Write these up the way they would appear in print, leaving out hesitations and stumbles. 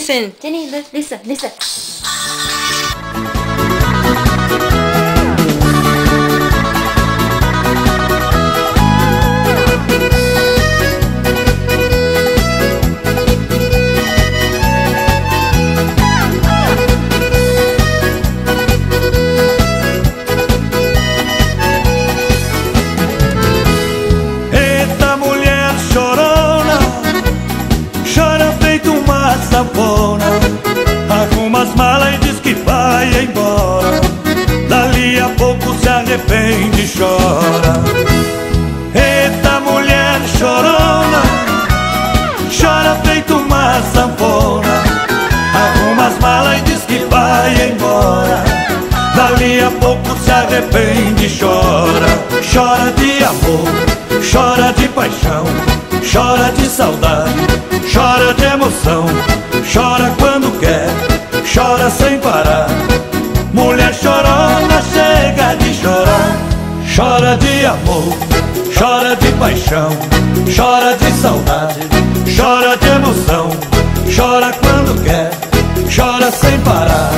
listen. Jenny, listen, listen. Eita mulher chorona, chora feito uma sanfona, arruma as malas e diz que vai embora. Dali a pouco se arrepende e chora. Eita mulher chorona, chora feito uma sanfona, arruma as malas e diz que vai embora. Dali a pouco se arrepende e chora. Chora de amor, chora de paixão, chora de saudade, chora de emoção, chora quando quer, chora sem parar. Mulher chorona chega de chorar. Chora de amor, chora de paixão, chora de saudade, chora de emoção, chora quando quer, chora sem parar.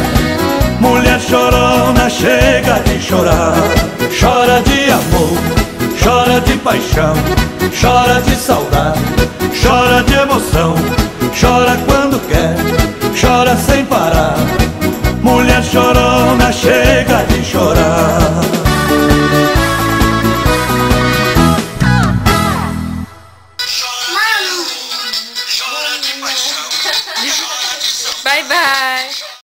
Mulher chorona chega de chorar. Chora de amor, chora de paixão, chora de saudade, chora de emoção, chora quando quer, chora sem parar. Mulher chorona